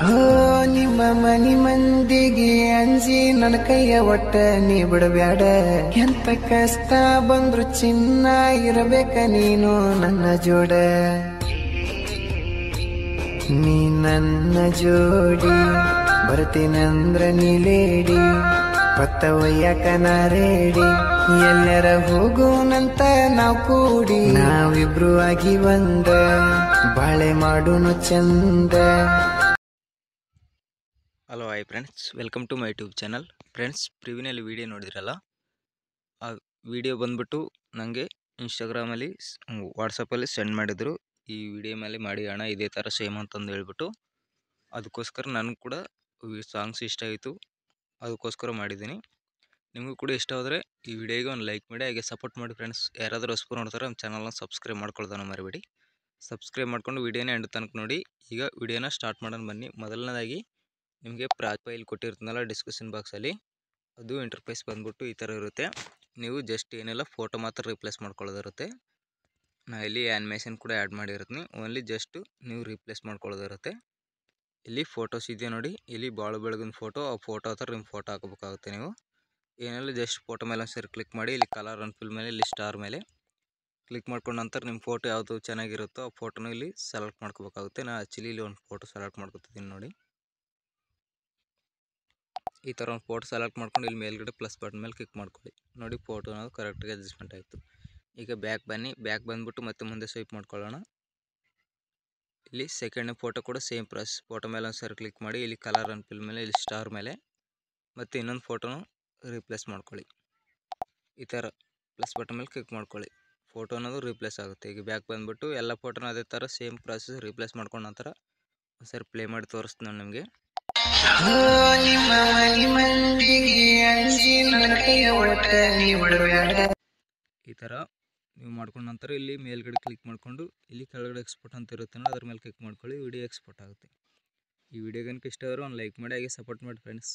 ಹೋ ನಿಮ್ಮ ಮನಿ ಮಂದಿಗೆ ಅಂಜಿ ನನ್ನ ಕೈಯ ಒಟ್ಟ ನೀ ಬಿಡಬ್ಯಾಡ. ಎಂತ ಕಷ್ಟ ಬಂದ್ರು ಚಿನ್ನ ಇರಬೇಕ ನೀನು ನನ್ನ ಜೋಡ. ನೀ ನನ್ನ ಜೋಡಿ ಬರ್ತೀನಂದ್ರ ನೀಲೇಡಿ ಪತ್ತ ಒಯ್ಯಾಕ ನಾ ರೇಡಿ. ಎಲ್ಲರ ಹೋಗೋನಂತ ನಾವ್ ಕೂಡಿ ನಾವಿಬ್ರು ಆಗಿ ಒಂದ ಬಾಳೆ ಮಾಡೋನು ಚಂದ. Hello hi friends, welcome to my YouTube channel. Friends, ಪ್ರಿವ್ಯೂನಲ್ಲಿ ವೀಡಿಯೋ ನೋಡಿದ್ರಲ್ಲ, ಆ ವಿಡಿಯೋ ಬಂದ್ಬಿಟ್ಟು ನನಗೆ ಇನ್ಸ್ಟಾಗ್ರಾಮಲ್ಲಿ ವಾಟ್ಸಪ್ಪಲ್ಲಿ ಸೆಂಡ್ ಮಾಡಿದರು. ಈ ವಿಡಿಯೋ ಮೇಲೆ ಮಾಡಿ ಅಣ್ಣ ಇದೇ ಥರ ಸೇಮ್ ಅಂತಂದು ಹೇಳ್ಬಿಟ್ಟು, ಅದಕ್ಕೋಸ್ಕರ ನನಗೆ ಕೂಡ ಸಾಂಗ್ಸ್ ಇಷ್ಟ ಆಯಿತು, ಅದಕ್ಕೋಸ್ಕರ ಮಾಡಿದ್ದೀನಿ. ನಿಮಗೂ ಕೂಡ ಇಷ್ಟ ಆದರೆ ಈ ವಿಡಿಯೋಗೆ ಒಂದು ಲೈಕ್ ಮಾಡಿ, ಹಾಗೆ ಸಪೋರ್ಟ್ ಮಾಡಿ ಫ್ರೆಂಡ್ಸ್. ಯಾರಾದರೂ ಹೊಸಬರು ನೋಡ್ತಾರೆ ನಮ್ಮ ಚಾನಲ್ನ ಸಬ್ಸ್ಕ್ರೈಬ್ ಮಾಡ್ಕೊಳ್ಳೋದನ್ನು ಮರಿಬೇಡಿ. ಸಬ್ಸ್ಕ್ರೈಬ್ ಮಾಡ್ಕೊಂಡು ವಿಡಿಯೋನ ಎಂಡ್ ತನಕ ನೋಡಿ. ಈಗ ವಿಡಿಯೋನ ಸ್ಟಾರ್ಟ್ ಮಾಡೋಣ ಬನ್ನಿ. ಮೊದಲನೇದಾಗಿ ನಿಮಗೆ ಪ್ರೊಫೈಲ್ ಕೊಟ್ಟಿರ್ತೀನಲ್ಲ ಡಿಸ್ಕ್ರಿಪ್ಷನ್ ಬಾಕ್ಸಲ್ಲಿ, ಅದು ಇಂಟರ್ಫೇಸ್ ಬಂದ್ಬಿಟ್ಟು ಈ ಥರ ಇರುತ್ತೆ. ನೀವು ಜಸ್ಟ್ ಏನೆಲ್ಲ ಫೋಟೋ ಮಾತ್ರ ರಿಪ್ಲೇಸ್ ಮಾಡ್ಕೊಳ್ಳೋದಿರುತ್ತೆ. ನಾನು ಇಲ್ಲಿ ಆ್ಯನಿಮೇಷನ್ ಕೂಡ ಆ್ಯಡ್ ಮಾಡಿರ್ತೀನಿ. ಓನ್ಲಿ ಜಸ್ಟು ನೀವು ರಿಪ್ಲೇಸ್ ಮಾಡ್ಕೊಳ್ಳೋದಿರುತ್ತೆ. ಇಲ್ಲಿ ಫೋಟೋಸ್ ಇದೆಯಾ ನೋಡಿ, ಇಲ್ಲಿ ಭಾಳ ಬೆಳಗಿನ ಫೋಟೋ, ಆ ಫೋಟೋ ಹತ್ರ ನಿಮ್ಮ ಫೋಟೋ ಹಾಕಬೇಕಾಗುತ್ತೆ. ನೀವು ಏನೆಲ್ಲ ಜಸ್ಟ್ ಫೋಟೋ ಮೇಲೆ ಒಂದು ಸರಿ ಕ್ಲಿಕ್ ಮಾಡಿ, ಇಲ್ಲಿ ಕಲರ್ ಆ್ಯಂಡ್ ಫಿಲ್ ಮೇಲೆ ಇಲ್ಲಿ ಸ್ಟಾರ್ ಮೇಲೆ ಕ್ಲಿಕ್ ಮಾಡ್ಕೊಂಡ ನಂತರ ನಿಮ್ಮ ಫೋಟೋ ಯಾವುದು ಚೆನ್ನಾಗಿರುತ್ತೋ ಆ ಫೋಟೋನ ಇಲ್ಲಿ ಸೆಲೆಕ್ಟ್ ಮಾಡ್ಕೋಬೇಕಾಗುತ್ತೆ. ನಾನು ಆ್ಯಕ್ಚುಲಿ ಇಲ್ಲಿ ಒಂದು ಫೋಟೋ ಸೆಲೆಕ್ಟ್ ಮಾಡ್ಕೊತಿದ್ದೀನಿ ನೋಡಿ. ಈ ಥರ ಒಂದು ಫೋಟೋ ಸೆಲೆಕ್ಟ್ ಮಾಡ್ಕೊಂಡು ಇಲ್ಲಿ ಮೇಲ್ಗಡೆ ಪ್ಲಸ್ ಬಟನ್ ಮೇಲೆ ಕ್ಲಿಕ್ ಮಾಡ್ಕೊಳ್ಳಿ. ನೋಡಿ ಫೋಟೋ ಅನ್ನೋದು ಕರೆಕ್ಟಾಗಿ ಅಡ್ಜಸ್ಟ್ಮೆಂಟ್ ಆಯಿತು. ಈಗ ಬ್ಯಾಕ್ ಬನ್ನಿ. ಬ್ಯಾಕ್ ಬಂದುಬಿಟ್ಟು ಮತ್ತೆ ಮುಂದೆ ಸ್ವೈಪ್ ಮಾಡ್ಕೊಳ್ಳೋಣ. ಇಲ್ಲಿ ಸೆಕೆಂಡ್ನೇ ಫೋಟೋ ಕೂಡ ಸೇಮ್ ಪ್ರೆಸ್ ಫೋಟೋ ಮೇಲೆ ಒಂದು ಸರಿ ಕ್ಲಿಕ್ ಮಾಡಿ, ಇಲ್ಲಿ ಕಲರ್ ಆ್ಯಂಡ್ ಫಿಲ್ ಮೇಲೆ ಇಲ್ಲಿ ಸ್ಟಾರ್ ಮೇಲೆ ಮತ್ತು ಇನ್ನೊಂದು ಫೋಟೋನ ರೀಪ್ಲೇಸ್ ಮಾಡ್ಕೊಳ್ಳಿ. ಈ ಥರ ಪ್ಲಸ್ ಬಟನ್ ಮೇಲೆ ಕ್ಲಿಕ್ ಮಾಡ್ಕೊಳ್ಳಿ. ಫೋಟೋ ಅನ್ನೋದು ರೀಪ್ಲೇಸ್ ಆಗುತ್ತೆ. ಈಗ ಬ್ಯಾಕ್ ಬಂದುಬಿಟ್ಟು ಎಲ್ಲ ಫೋಟೋನ ಅದೇ ಥರ ಸೇಮ್ ಪ್ರಾಸೆಸ್ ರೀಪ್ಲೇಸ್ ಮಾಡ್ಕೊಂಡ ನಂತರ ಒಂದು ಸರಿ ಪ್ಲೇ ಮಾಡಿ ತೋರಿಸ್ತೀನಿ ನಾನು ನಿಮಗೆ. ಈ ಥರ ನೀವು ಮಾಡ್ಕೊಂಡ ನಂತರ ಇಲ್ಲಿ ಮೇಲ್ಗಡೆ ಕ್ಲಿಕ್ ಮಾಡಿಕೊಂಡು ಇಲ್ಲಿ ಕೆಳಗಡೆ ಎಕ್ಸ್ಪೋರ್ಟ್ ಅಂತ ಇರುತ್ತೆ ನೋಡಿ, ಅದ್ರ ಮೇಲೆ ಕ್ಲಿಕ್ ಮಾಡ್ಕೊಳ್ಳಿ. ವಿಡಿಯೋ ಎಕ್ಸ್ಪೋರ್ಟ್ ಆಗುತ್ತೆ. ಈ ವಿಡಿಯೋ ಕనుక ಇಷ್ಟ ಆದರೆ ಒಂದು ಲೈಕ್ ಮಾಡಿ, ಹಾಗೆ ಸಪೋರ್ಟ್ ಮಾಡಿ ಫ್ರೆಂಡ್ಸ್.